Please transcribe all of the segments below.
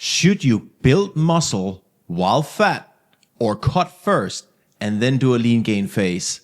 Should you build muscle while fat or cut first and then do a lean gain phase?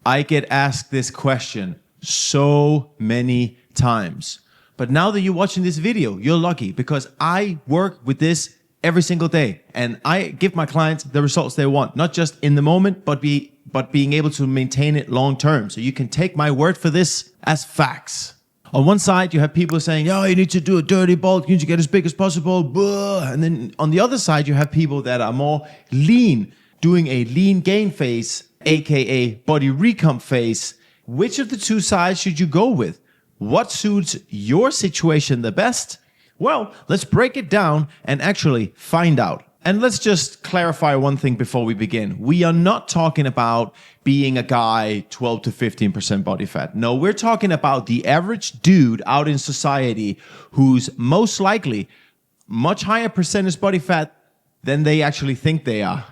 I get asked this question so many times. But now that you're watching this video, you're lucky because I work with this every single day and I give my clients the results they want, not just in the moment, but being able to maintain it long term. So you can take my word for this as facts. On one side, you have people saying, "Oh, you need to do a dirty bulk, you need to get as big as possible." Blah. And then on the other side, you have people that are more lean, doing a lean gain phase, aka body recomp phase. Which of the two sides should you go with? What suits your situation the best? Well, let's break it down and actually find out. And let's just clarify one thing before we begin. We are not talking about being a guy 12 to 15% body fat. No, we're talking about the average dude out in society who's most likely much higher percentage body fat than they actually think they are.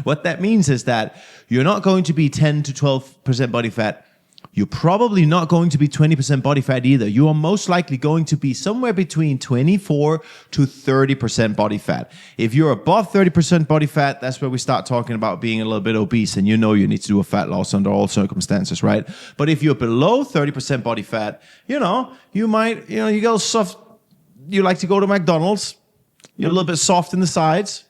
What that means is that you're not going to be 10 to 12% body fat. You're probably not going to be 20% body fat either. You are most likely going to be somewhere between 24 to 30% body fat. If you're above 30% body fat, that's where we start talking about being a little bit obese, and you know you need to do a fat loss under all circumstances, right? But if you're below 30% body fat, you might, you go soft. You like to go to McDonald's. You're a little bit soft in the sides.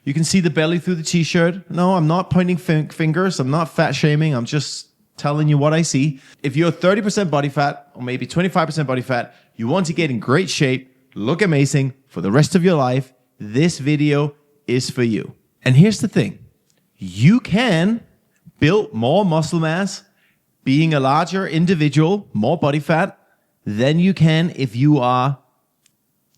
You can see the belly through the t-shirt. No, I'm not pointing fingers. I'm not fat shaming. I'm just telling you what I see. If you're 30% body fat or maybe 25% body fat, you want to get in great shape, look amazing for the rest of your life, this video is for you. And here's the thing. You can build more muscle mass being a larger individual, more body fat, than you can if you are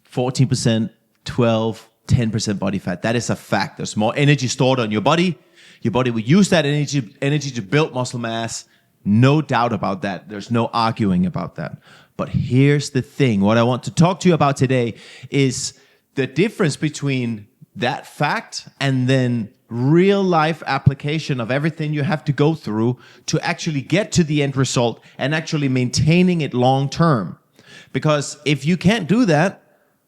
14%, 12, 10% body fat. That is a fact. There's more energy stored on your body. Your body will use that energy to build muscle mass. No doubt about that. There's no arguing about that. But here's the thing. What I want to talk to you about today is the difference between that fact and then real life application of everything you have to go through to actually get to the end result and actually maintaining it long term. Because if you can't do that,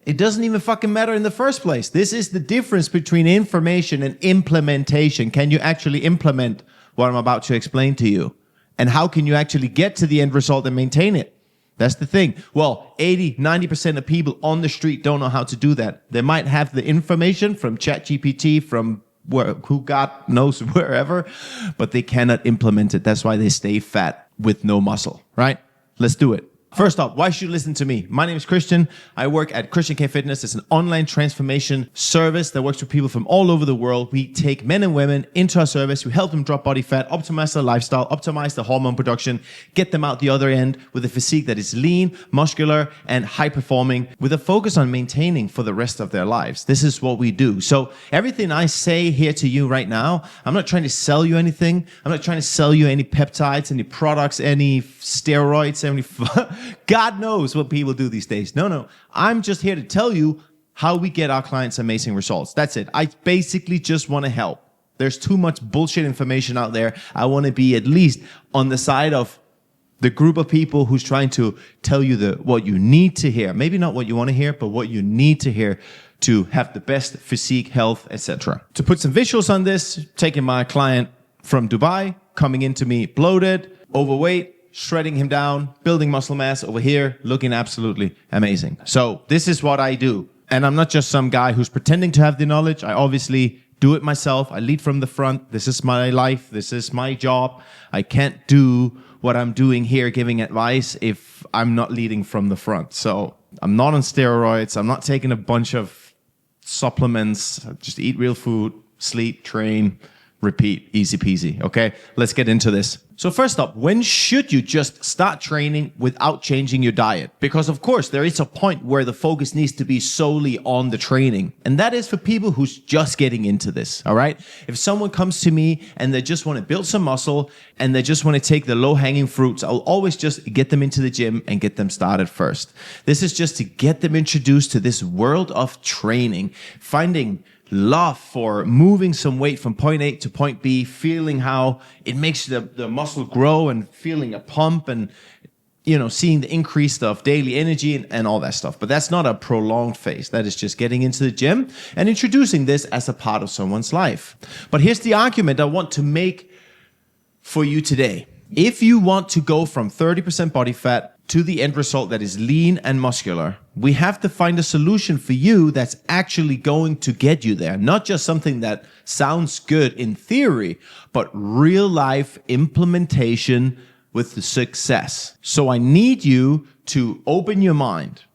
it doesn't even fucking matter in the first place. This is the difference between information and implementation. Can you actually implement what I'm about to explain to you? And how can you actually get to the end result and maintain it? That's the thing. Well, 80, 90% of people on the street don't know how to do that. They might have the information from ChatGPT, from who God knows wherever, but they cannot implement it. That's why they stay fat with no muscle, right? Let's do it. First up, why should you listen to me? My name is Christian. I work at Christian K Fitness. It's an online transformation service that works with people from all over the world. We take men and women into our service. We help them drop body fat, optimize their lifestyle, optimize the hormone production, get them out the other end with a physique that is lean, muscular, and high performing with a focus on maintaining for the rest of their lives. This is what we do. So everything I say here to you right now, I'm not trying to sell you anything. I'm not trying to sell you any peptides, any products, any steroids, any God knows what people do these days. No. I'm just here to tell you how we get our clients amazing results. That's it. I basically just want to help. There's too much bullshit information out there. I want to be at least on the side of the group of people who's trying to tell you what you need to hear. Maybe not what you want to hear, but what you need to hear to have the best physique, health, etc. To put some visuals on this, taking my client from Dubai, coming into me bloated, overweight, shredding him down, building muscle mass over here, looking absolutely amazing. So this is what I do. And I'm not just some guy who's pretending to have the knowledge. I obviously do it myself. I lead from the front. This is my life. This is my job. I can't do what I'm doing here, giving advice, if I'm not leading from the front. So I'm not on steroids. I'm not taking a bunch of supplements. I just eat real food, sleep, train, repeat, easy peasy. Okay, let's get into this. So first up, when should you just start training without changing your diet? Because of course, there is a point where the focus needs to be solely on the training. And that is for people who's just getting into this, all right? If someone comes to me and they just want to build some muscle and they just want to take the low-hanging fruits, I'll always just get them into the gym and get them started first. This is just to get them introduced to this world of training, finding love for moving some weight from point A to point B, feeling how it makes the muscle grow and feeling a pump and seeing the increase of daily energy and all that stuff. But that's not a prolonged phase. That is just getting into the gym and introducing this as a part of someone's life. But here's the argument I want to make for you today. If you want to go from 30% body fat to the end result that is lean and muscular, we have to find a solution for you that's actually going to get you there. Not just something that sounds good in theory, but real life implementation with the success. So I need you to open your mind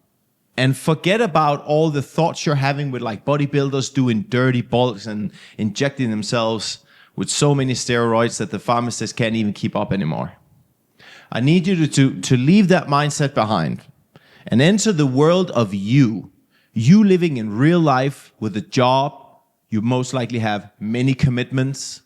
and forget about all the thoughts you're having with like bodybuilders doing dirty bulks and injecting themselves with so many steroids that the pharmacist can't even keep up anymore. I need you to leave that mindset behind and enter the world of you living in real life with a job. You most likely have many commitments.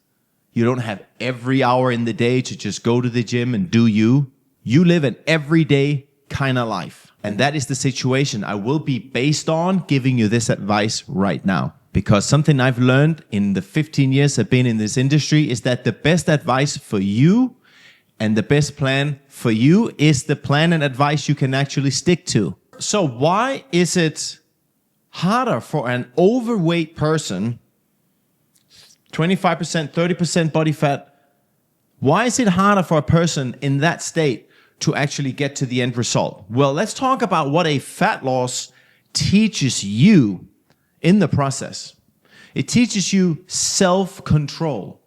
You don't have every hour in the day to just go to the gym and do you. You live an everyday kind of life. And that is the situation I will be based on giving you this advice right now. Because something I've learned in the 15 years I've been in this industry is that the best advice for you and the best plan for you is the plan and advice you can actually stick to. So why is it harder for an overweight person, 25%, 30% body fat, why is it harder for a person in that state to actually get to the end result? Well, let's talk about what a fat loss teaches you in the process. It teaches you self-control.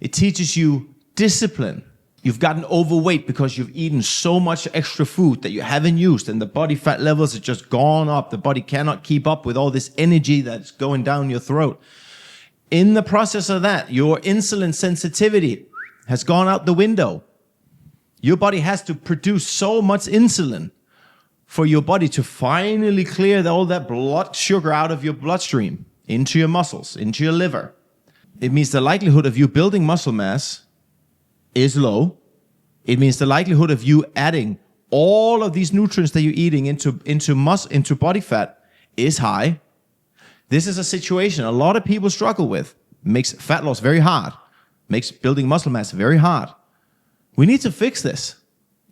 It teaches you discipline. You've gotten overweight because you've eaten so much extra food that you haven't used and the body fat levels have just gone up. The body cannot keep up with all this energy that's going down your throat. In the process of that, your insulin sensitivity has gone out the window. Your body has to produce so much insulin for your body to finally clear all that blood sugar out of your bloodstream, into your muscles, into your liver. It means the likelihood of you building muscle mass is low. It means the likelihood of you adding all of these nutrients that you're eating into body fat is high. This is a situation a lot of people struggle with. Makes fat loss very hard. Makes building muscle mass very hard. We need to fix this.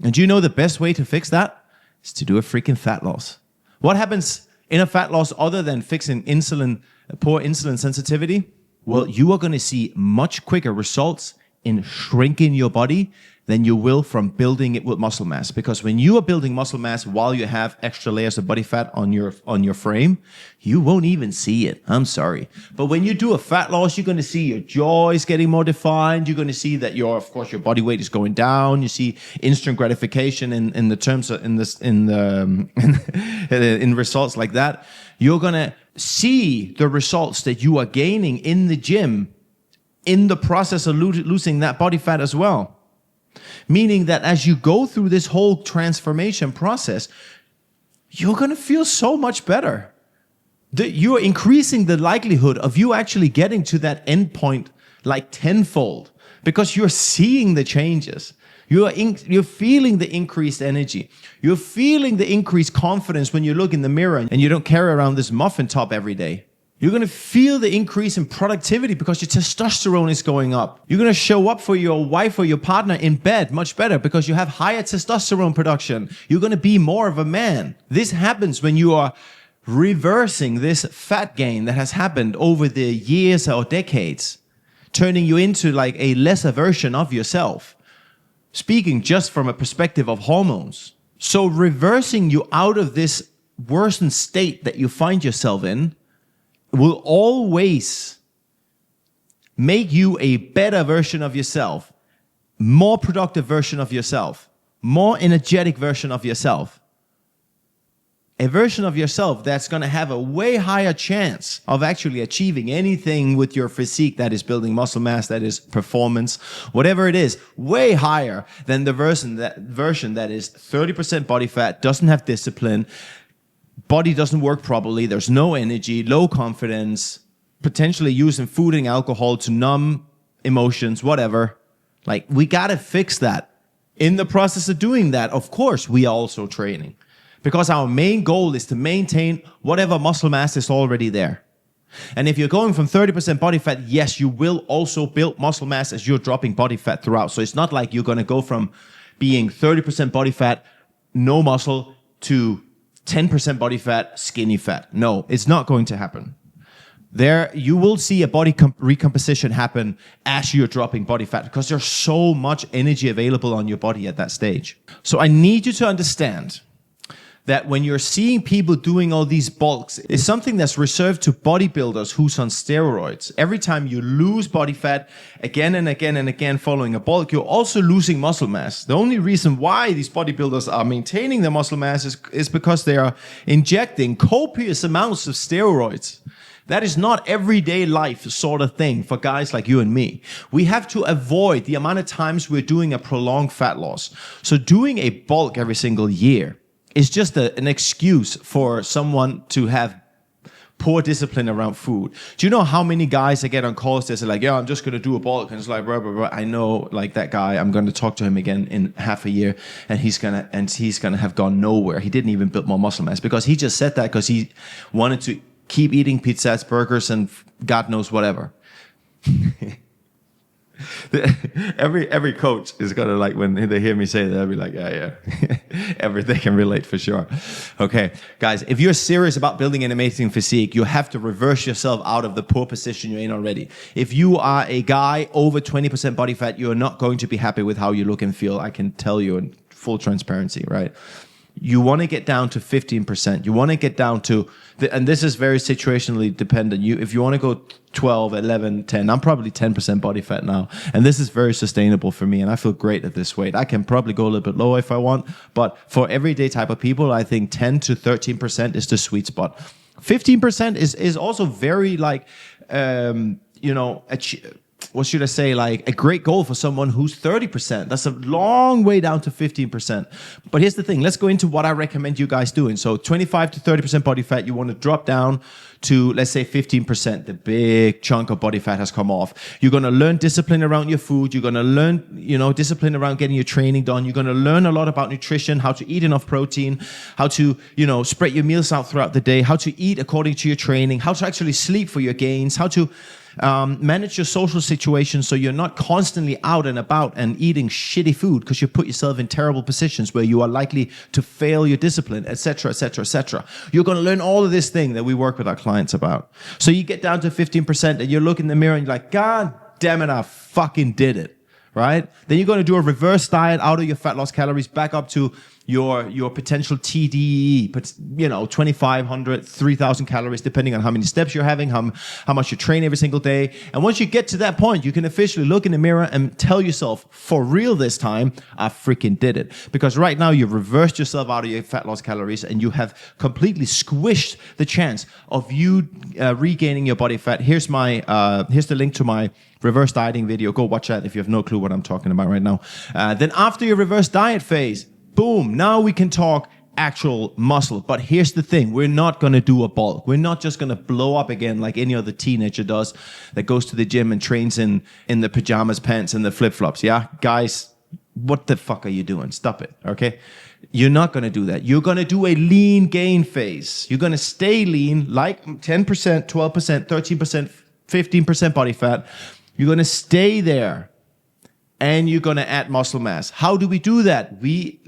And do you know the best way to fix that? Is to do a freaking fat loss. What happens in a fat loss other than fixing poor insulin sensitivity? Well, you are going to see much quicker results in shrinking your body than you will from building it with muscle mass. Because when you are building muscle mass while you have extra layers of body fat on your frame, you won't even see it. I'm sorry. But when you do a fat loss, you're going to see your jaw is getting more defined. You're going to see that your body weight is going down. You see instant gratification in the terms of in results like that. You're going to see the results that you are gaining in the gym in the process of losing that body fat as well. Meaning that as you go through this whole transformation process, you're going to feel so much better. You're increasing the likelihood of you actually getting to that end point like tenfold because you're seeing the changes. You're feeling the increased energy. You're feeling the increased confidence when you look in the mirror and you don't carry around this muffin top every day. You're going to feel the increase in productivity because your testosterone is going up. You're going to show up for your wife or your partner in bed much better because you have higher testosterone production. You're going to be more of a man. This happens when you are reversing this fat gain that has happened over the years or decades, turning you into like a lesser version of yourself. Speaking just from a perspective of hormones. So reversing you out of this worsened state that you find yourself in will always make you a better version of yourself, more productive version of yourself, more energetic version of yourself. A version of yourself that's going to have a way higher chance of actually achieving anything with your physique that is building muscle mass, that is performance, whatever it is, way higher than the version that is 30% body fat, doesn't have discipline, body doesn't work properly, there's no energy, low confidence, potentially using food and alcohol to numb emotions, whatever. Like, we got to fix that. In the process of doing that, of course, we are also training. Because our main goal is to maintain whatever muscle mass is already there. And if you're going from 30% body fat, yes, you will also build muscle mass as you're dropping body fat throughout. So it's not like you're going to go from being 30% body fat no muscle to 10% body fat, skinny fat. No, it's not going to happen. There, you will see a body recomposition happen as you're dropping body fat because there's so much energy available on your body at that stage. So I need you to understand that when you're seeing people doing all these bulks, it's something that's reserved to bodybuilders who's on steroids. Every time you lose body fat again and again and again following a bulk, you're also losing muscle mass. The only reason why these bodybuilders are maintaining their muscle mass is because they are injecting copious amounts of steroids. That is not everyday life sort of thing for guys like you and me. We have to avoid the amount of times we're doing a prolonged fat loss. So doing a bulk every single year is just an excuse for someone to have poor discipline around food. Do you know how many guys I get on calls that say like, yeah, I'm just going to do a bulk, and it's like, blah, blah, blah. I know, like, that guy, I'm going to talk to him again in half a year, and he's gonna have gone nowhere. He didn't even build more muscle mass because he just said that because he wanted to keep eating pizzas, burgers, and God knows whatever. Every coach is gonna, like, when they hear me say that, they'll be like, yeah. They can relate for sure. Okay, guys, if you're serious about building an amazing physique, you have to reverse yourself out of the poor position you're in already. If you are a guy over 20% body fat, you're not going to be happy with how you look and feel. I can tell you in full transparency, right? You want to get down to 15%. You want to get down to, and this is very situationally dependent. If you want to go 12, 11, 10, I'm probably 10% body fat now. And this is very sustainable for me. And I feel great at this weight. I can probably go a little bit lower if I want. But for everyday type of people, I think 10 to 13% is the sweet spot. 15% is also very, like, what should I say, like a great goal for someone who's 30%. That's a long way down to 15%. But here's the thing. Let's go into what I recommend you guys doing. So 25 to 30% body fat, you want to drop down to, let's say, 15%. The big chunk of body fat has come off. You're going to learn discipline around your food. You're going to learn, discipline around getting your training done. You're going to learn a lot about nutrition, how to eat enough protein, how to, spread your meals out throughout the day, how to eat according to your training, how to actually sleep for your gains, how to manage your social situation so you're not constantly out and about and eating shitty food because you put yourself in terrible positions where you are likely to fail your discipline, etc., etc., etc. You're going to learn all of this thing that we work with our clients about. So you get down to 15% and you look in the mirror and you're like, God damn it, I fucking did it, right? Then you're going to do a reverse diet out of your fat loss calories back up to your potential TDEE, but 2,500, 3,000 calories, depending on how many steps you're having, how much you train every single day. And once you get to that point, you can officially look in the mirror and tell yourself, for real this time, I freaking did it. Because right now you've reversed yourself out of your fat loss calories and you have completely squished the chance of you regaining your body fat. Here's the link to my reverse dieting video. Go watch that if you have no clue what I'm talking about right now. Then after your reverse diet phase, boom, now we can talk actual muscle. But here's the thing. We're not going to do a bulk. We're not just going to blow up again like any other teenager does that goes to the gym and trains in the pajamas, pants, and the flip-flops. Yeah? Guys, what the fuck are you doing? Stop it, okay? You're not going to do that. You're going to do a lean gain phase. You're going to stay lean, like 10%, 12%, 13%, 15% body fat. You're going to stay there, and you're going to add muscle mass. How do we do that? We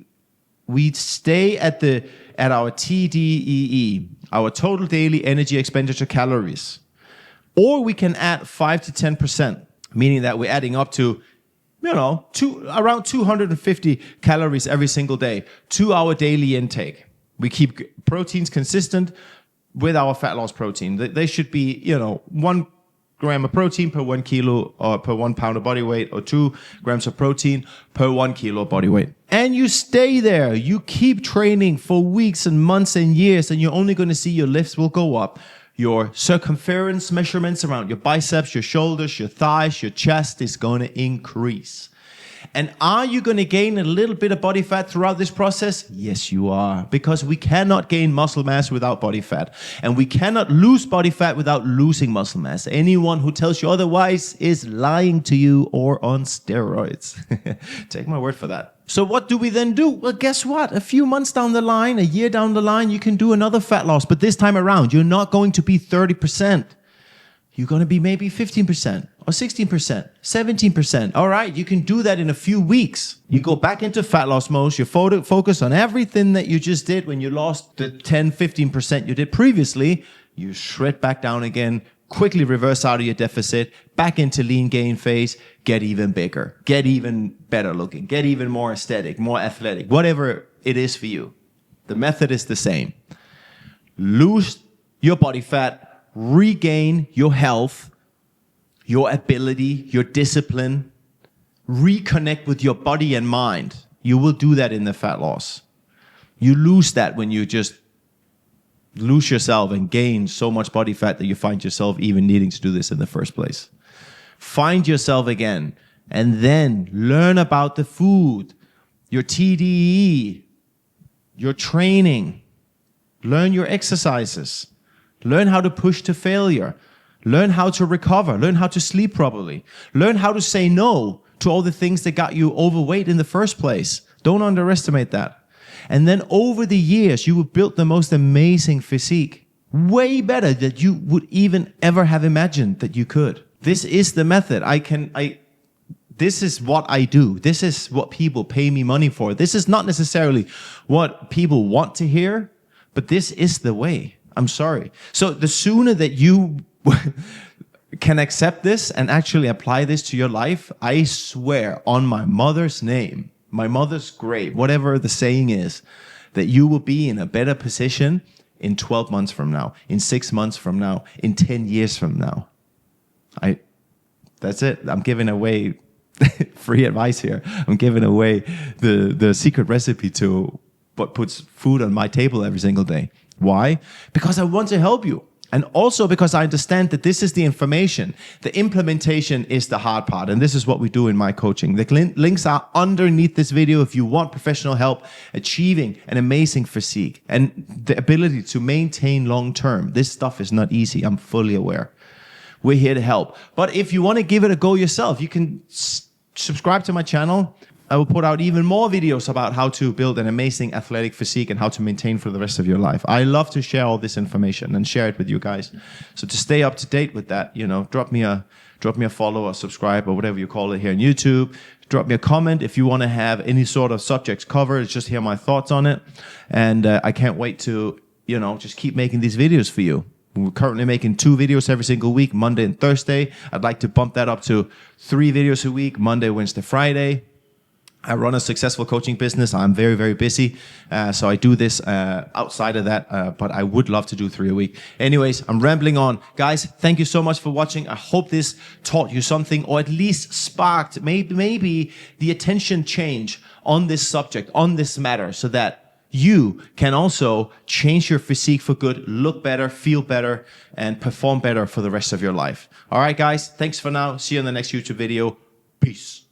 stay at our TDEE, our total daily energy expenditure calories. Or we can add 5 to 10%, meaning that we're adding up to, around 250 calories every single day to our daily intake. We keep proteins consistent with our fat loss protein. They should be, 1 gram of protein per 1 kilo or per 1 pound of body weight, or 2 grams of protein per 1 kilo of body weight. And you stay there. You keep training for weeks and months and years, and you're only going to see your lifts will go up. Your circumference measurements around your biceps, your shoulders, your thighs, your chest is going to increase. And are you going to gain a little bit of body fat throughout this process? Yes, you are. Because we cannot gain muscle mass without body fat. And we cannot lose body fat without losing muscle mass. Anyone who tells you otherwise is lying to you or on steroids. Take my word for that. So what do we then do? Well, guess what? A few months down the line, a year down the line, you can do another fat loss. But this time around, you're not going to be 30%. You're going to be maybe 15%. or 16%, 17%. All right, you can do that in a few weeks. You go back into fat loss mode, you focus on everything that you just did when you lost the 10, 15% you did previously, you shred back down again, quickly reverse out of your deficit, back into lean gain phase, get even bigger, get even better looking, get even more aesthetic, more athletic, whatever it is for you. The method is the same. Lose your body fat, regain your health, your ability, your discipline, reconnect with your body and mind. You will do that in the fat loss. You lose that when you just lose yourself and gain so much body fat that you find yourself even needing to do this in the first place. Find yourself again and then learn about the food, your TDE, your training, learn your exercises, learn how to push to failure, learn how to recover, learn how to sleep properly, learn how to say no to all the things that got you overweight in the first place. Don't underestimate that. And then over the years, you will build the most amazing physique, way better than you would even ever have imagined that you could. This is the method. This is what I do. This is what people pay me money for. This is not necessarily what people want to hear, but this is the way. I'm sorry. So the sooner that you can accept this and actually apply this to your life, I swear on my mother's name, my mother's grave, whatever the saying is, that you will be in a better position in 12 months from now, in 6 months from now, in 10 years from now. That's it. I'm giving away free advice here. I'm giving away the secret recipe to what puts food on my table every single day. Why? Because I want to help you. And also because I understand that this is the information. The implementation is the hard part. And this is what we do in my coaching. The links are underneath this video if you want professional help achieving an amazing physique and the ability to maintain long term. This stuff is not easy. I'm fully aware. We're here to help. But if you want to give it a go yourself, you can subscribe to my channel. I will put out even more videos about how to build an amazing athletic physique and how to maintain for the rest of your life. I love to share all this information and share it with you guys. So to stay up to date with that, drop me a follow or subscribe or whatever you call it here on YouTube. Drop me a comment if you want to have any sort of subjects covered. Just hear my thoughts on it. And I can't wait to, just keep making these videos for you. We're currently making 2 videos every single week, Monday and Thursday. I'd like to bump that up to 3 videos a week, Monday, Wednesday, Friday. I run a successful coaching business. I'm very, very busy. So I do this outside of that, but I would love to do 3 a week. Anyways, I'm rambling on. Guys, thank you so much for watching. I hope this taught you something or at least sparked maybe the attention change on this subject, on this matter, so that you can also change your physique for good, look better, feel better, and perform better for the rest of your life. All right, guys, thanks for now. See you in the next YouTube video. Peace.